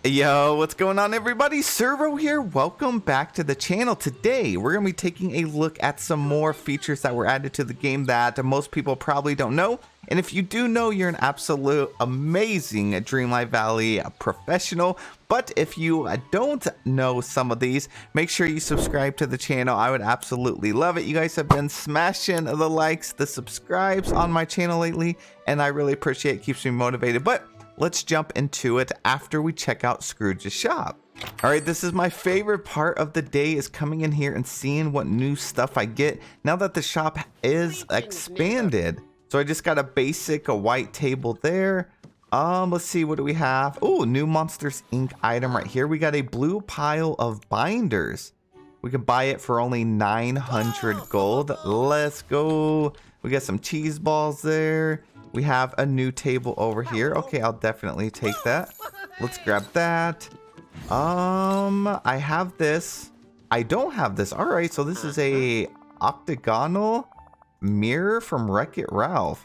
Yo, what's going on everybody? Serroh here. Welcome back to the channel. Today, we're going to be taking a look at some more features that were added to the game that most people probably don't know. And if you do know, you're an absolute amazing Dreamlight Valley professional. But if you don't know some of these, make sure you subscribe to the channel. I would absolutely love it. You guys have been smashing the likes, the subscribes on my channel lately, and I really appreciate it. Keeps me motivated. But let's jump into it after we check out Scrooge's shop. Alright, this is my favorite part of the day, is coming in here and seeing what new stuff I get now that the shop is expanded. So I just got a basic white table there. Let's see, what do we have? Oh, new Monsters Inc. item right here. We got a blue pile of binders. We can buy it for only 900 gold. Let's go. We got some cheese balls there. We have a new table over here. Okay, I'll definitely take that. Let's grab that. I have this. I don't have this. All right, so this is a octagonal mirror from Wreck-It Ralph.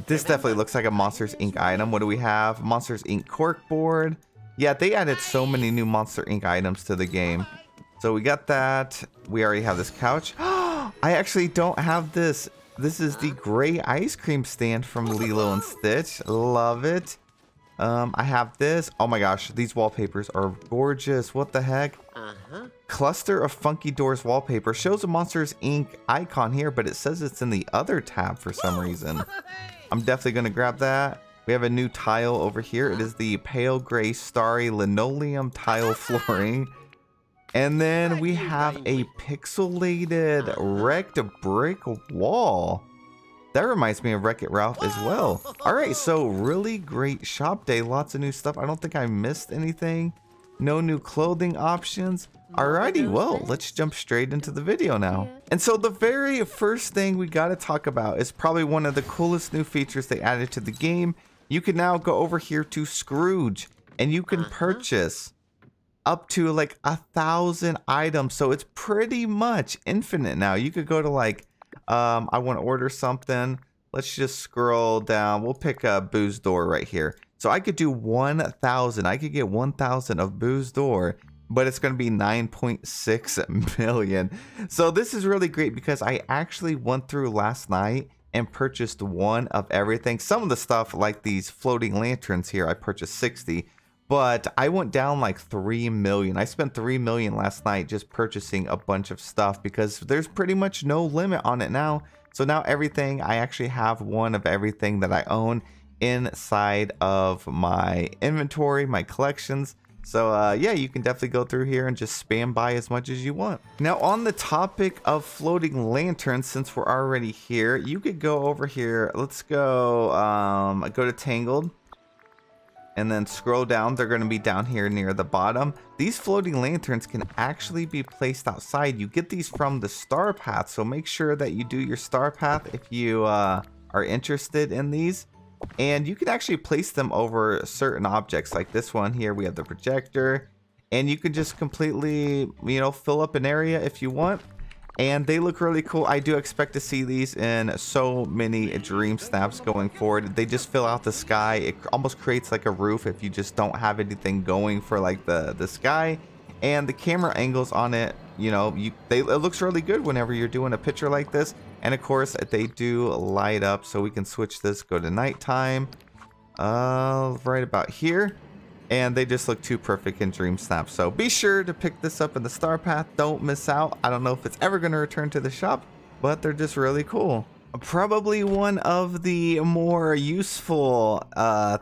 This definitely looks like a Monsters Inc. item. What do we have? Monsters Inc. corkboard. Yeah, they added so many new Monster Inc. items to the game. So we got that. We already have this couch. I actually don't have this. This is the gray ice cream stand from Lilo and Stitch. Love it. I have this. Oh my gosh, these wallpapers are gorgeous. What the heck? Cluster of Funky Doors wallpaper. Shows a Monsters Inc. icon here, but it says it's in the other tab for some reason. I'm definitely going to grab that. We have a new tile over here. It is the pale gray starry linoleum tile flooring. And then we have a pixelated wrecked brick wall. That reminds me of Wreck-It Ralph as well. All right, so really great shop day. Lots of new stuff. I don't think I missed anything. No new clothing options. Alrighty, well, let's jump straight into the video now. And so the very first thing we got to talk about is probably one of the coolest new features they added to the game. You can now go over here to Scrooge and you can purchase up to like 1,000 items. So it's pretty much infinite now. You could go to like, I want to order something. Let's just scroll down. We'll pick a Booze Door right here. So I could do 1,000. I could get 1,000 of Booze Door, but it's going to be 9.6 million. So this is really great because I actually went through last night and purchased one of everything. Some of the stuff like these floating lanterns here, I purchased 60. But I went down like 3 million. I spent 3 million last night just purchasing a bunch of stuff because there's pretty much no limit on it now. So now everything, I actually have one of everything that I own inside of my inventory, my collections. So yeah, you can definitely go through here and just spam by as much as you want. Now on the topic of floating lanterns, since we're already here, you could go over here. Let's go, go to Tangled. And then scroll down. They're going to be down here near the bottom. These floating lanterns can actually be placed outside. You get these from the star path, so make sure that you do your star path if you are interested in these. And you can actually place them over certain objects like this one here. We have the projector, and you can just completely, you know, fill up an area if you want. And they look really cool. I do expect to see these in so many dream snaps going forward. They just fill out the sky. It almost creates like a roof if you just don't have anything going for like the sky. And the camera angles on it, you know, it looks really good whenever you're doing a picture like this. And of course, they do light up, so we can switch this, go to nighttime, right about here. And they just look too perfect in Dream Snap. So be sure to pick this up in the Star Path. Don't miss out. I don't know if it's ever going to return to the shop, but they're just really cool. Probably one of the more useful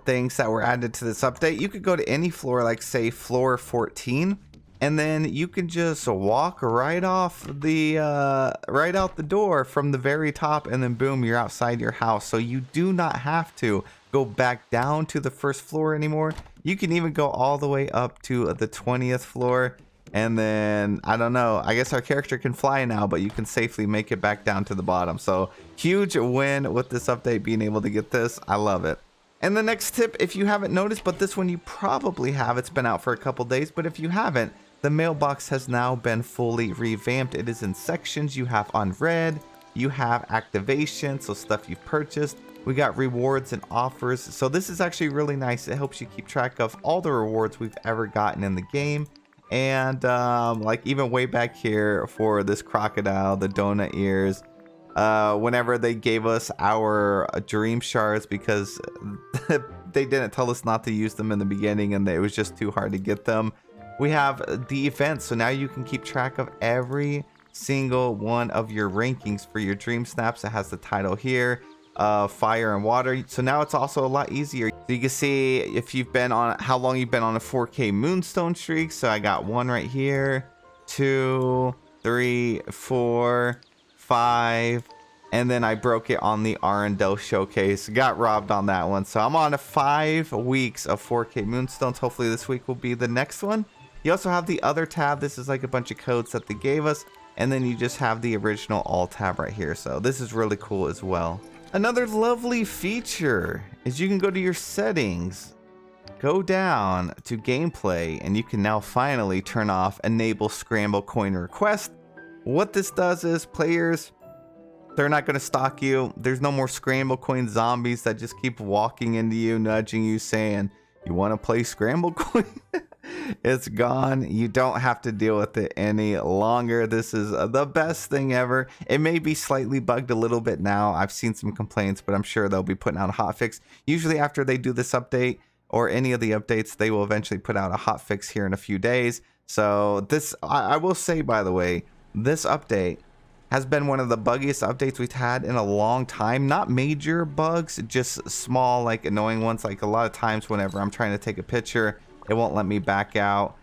things that were added to this update. You could go to any floor, like say floor 14, and then you can just walk right off the right out the door from the very top, and then boom, you're outside your house. So you do not have to go back down to the first floor anymore. You can even go all the way up to the 20th floor. And then, I don't know, I guess our character can fly now, but you can safely make it back down to the bottom. So huge win with this update, being able to get this. I love it. And the next tip, if you haven't noticed, but this one you probably have, it's been out for a couple days, but if you haven't, the mailbox has now been fully revamped. It is in sections. You have unread, you have activation, so stuff you've purchased, We got rewards and offers. So this is actually really nice. It helps you keep track of all the rewards we've ever gotten in the game. And like even way back here for this crocodile, the donut ears, whenever they gave us our dream shards because they didn't tell us not to use them in the beginning and it was just too hard to get them. We have the events, so now you can keep track of every single one of your rankings for your dream snaps. It has the title here, fire and water. So now it's also a lot easier. So you can see if you've been on how long you've been on a 4K moonstone streak. So I got 1 right here, 2, 3, 4, 5, and then I broke it on the Arendelle showcase. Got robbed on that one. So I'm on 5 weeks of 4K moonstones. Hopefully this week will be the next one. You also have the other tab. This is like a bunch of codes that they gave us, and then you just have the original all tab right here. So this is really cool as well. Another lovely feature is you can go to your settings, go down to gameplay, and you can now finally turn off enable scramble coin request. What this does is players, they're not going to stalk you. There's no more scramble coin zombies that just keep walking into you, nudging you, saying, you want to play scramble coin? It's gone. You don't have to deal with it any longer. This is the best thing ever. It may be slightly bugged a little bit now. I've seen some complaints, but I'm sure they'll be putting out a hotfix. Usually after they do this update or any of the updates, they will eventually put out a hotfix here in a few days. So this, I will say, by the way, this update has been one of the buggiest updates we've had in a long time. Not major bugs, just small, like annoying ones. Like a lot of times whenever I'm trying to take a picture, it won't let me back out.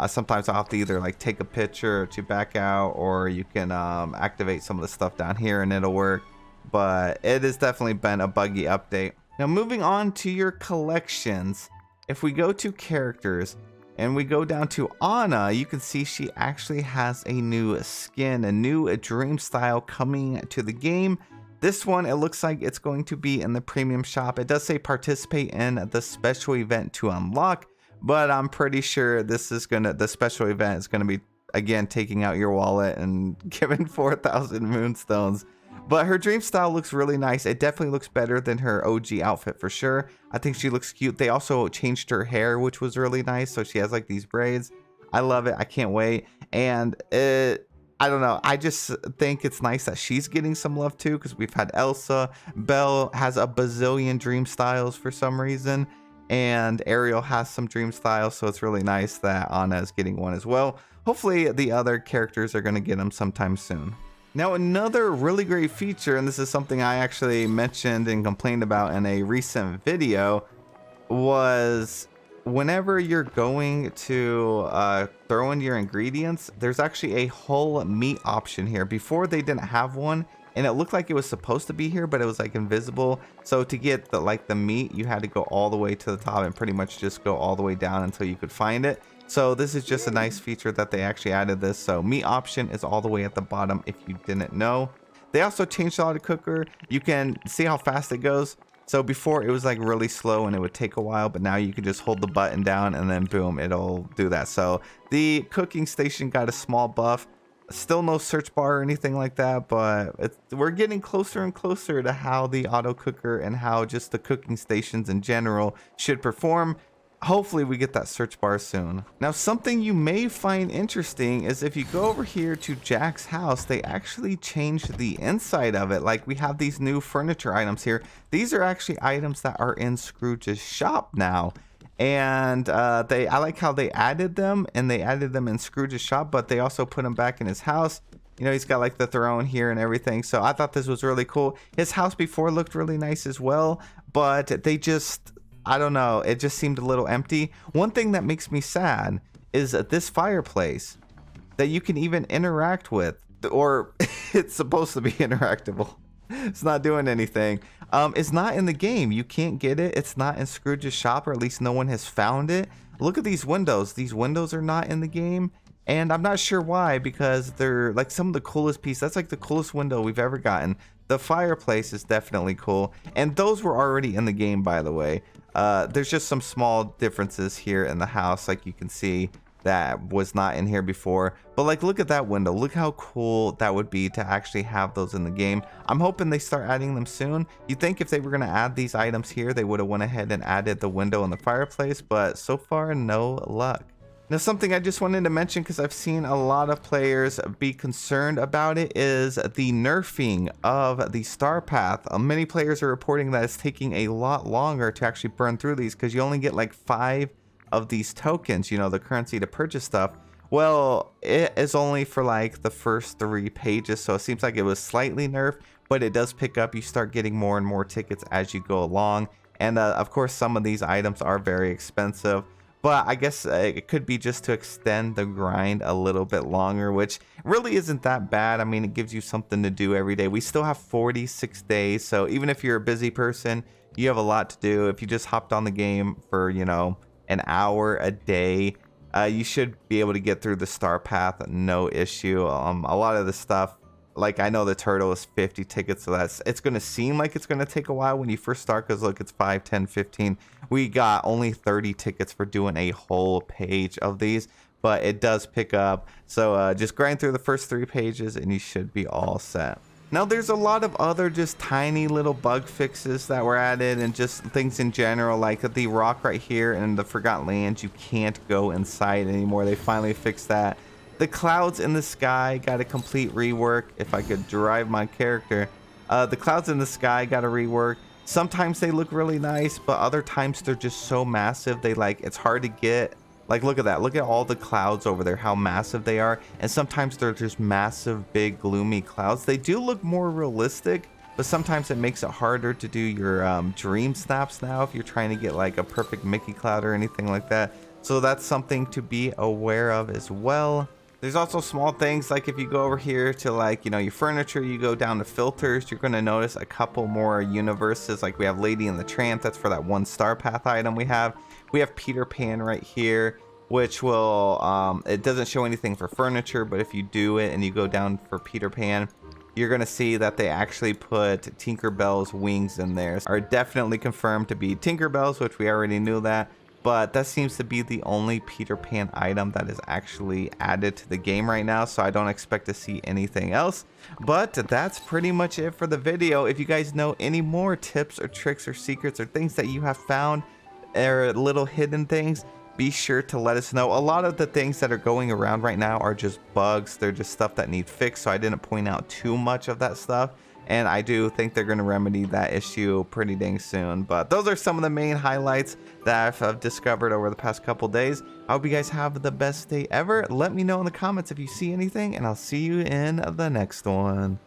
Sometimes I'll have to either like take a picture to back out, or you can activate some of the stuff down here and it'll work. But it has definitely been a buggy update. Now moving on to your collections, if we go to characters and we go down to Anna, you can see she actually has a new skin, a new dream style coming to the game. This one, it looks like it's going to be in the premium shop. It does say participate in the special event to unlock, but I'm pretty sure this is the special event is gonna be, again, taking out your wallet and giving 4,000 moonstones. But her dream style looks really nice. It definitely looks better than her OG outfit for sure. I think she looks cute. They also changed her hair, which was really nice. So she has like these braids. I love it. I can't wait. And I don't know. I just think it's nice that she's getting some love too, because we've had Elsa. Belle has a bazillion dream styles for some reason, and Ariel has some dream styles. So it's really nice that Anna is getting one as well. Hopefully the other characters are going to get them sometime soon. Now another really great feature, and this is something I actually mentioned and complained about in a recent video, was whenever you're going to throw in your ingredients, there's actually a whole meat option here. Before they didn't have one, and it looked like it was supposed to be here, but it was like invisible. So to get the meat, you had to go all the way to the top and pretty much just go all the way down until you could find it. So this is just a nice feature that they actually added this. So meat option is all the way at the bottom if you didn't know. They also changed the auto cooker. You can see how fast it goes. So before it was like really slow and it would take a while, but now you can just hold the button down and then boom, it'll do that. So the cooking station got a small buff. Still no search bar or anything like that, but we're getting closer and closer to how the auto cooker and how just the cooking stations in general should perform. Hopefully we get that search bar soon. Now something you may find interesting is if you go over here to Jack's house, they actually changed the inside of it. Like we have these new furniture items here. These are actually items that are in Scrooge's shop now. And I like how they added them, and they added them in Scrooge's shop, but they also put them back in his house. You know, he's got like the throne here and everything. So I thought this was really cool. His house before looked really nice as well, but they just, I don't know, it just seemed a little empty. One thing that makes me sad is that this fireplace that you can even interact with, or it's supposed to be interactable. It's not doing anything. It's not in the game. You can't get it. It's not in Scrooge's shop, or at least no one has found it. Look at these windows. These windows are not in the game, and I'm not sure why, because they're like some of the coolest pieces. That's like the coolest window we've ever gotten. The fireplace is definitely cool, and those were already in the game, by the way. There's just some small differences here in the house, like you can see. that was not in here before. But like, look at that window. Look how cool that would be to actually have those in the game. I'm hoping they start adding them soon. You think if they were going to add these items here, they would have went ahead and added the window and the fireplace, but so far no luck. Now, something I just wanted to mention, because I've seen a lot of players be concerned about it, is the nerfing of the star path. Many players are reporting that it's taking a lot longer to actually burn through these, because you only get like 5 of these tokens, you know, the currency to purchase stuff. Well, it is only for like the first 3 pages, so it seems like it was slightly nerfed, but it does pick up. You start getting more and more tickets as you go along, and of course some of these items are very expensive, but I guess it could be just to extend the grind a little bit longer, which really isn't that bad. I mean, it gives you something to do every day. We still have 46 days, so even if you're a busy person, you have a lot to do. If you just hopped on the game for, you know, an hour a day, you should be able to get through the star path, no issue. A lot of the stuff, like I know the turtle is 50 tickets, so it's going to seem like it's going to take a while when you first start, because look, it's 5, 10, 15. We got only 30 tickets for doing a whole page of these, but it does pick up. So just grind through the first 3 pages and you should be all set. Now, there's a lot of other just tiny little bug fixes that were added, and just things in general, like the rock right here in the Forgotten Lands, you can't go inside anymore. They finally fixed that. The clouds in the sky got a complete rework. If I could drive my character, the clouds in the sky got a rework. Sometimes they look really nice, but other times they're just so massive, it's hard to get. Like, look at that. Look at all the clouds over there, how massive they are. And sometimes they're just massive, big, gloomy clouds. They do look more realistic, but sometimes it makes it harder to do your dream snaps now if you're trying to get like a perfect Mickey cloud or anything like that. So that's something to be aware of as well. There's also small things, like if you go over here to, like, you know, your furniture, you go down to filters, you're going to notice a couple more universes. Like we have Lady and the Tramp, that's for that 1 star path item we have. We have Peter Pan right here, which will, it doesn't show anything for furniture, but if you do it and you go down for Peter Pan, you're going to see that they actually put Tinkerbell's wings in there. Are definitely confirmed to be Tinkerbell's, which we already knew that. But that seems to be the only Peter Pan item that is actually added to the game right now, so I don't expect to see anything else. But that's pretty much it for the video. If you guys know any more tips or tricks or secrets or things that you have found, or little hidden things, be sure to let us know. A lot of the things that are going around right now are just bugs. They're just stuff that need fixed, so I didn't point out too much of that stuff. And I do think they're going to remedy that issue pretty dang soon. But those are some of the main highlights that I've discovered over the past couple days. I hope you guys have the best day ever. Let me know in the comments if you see anything, and I'll see you in the next one.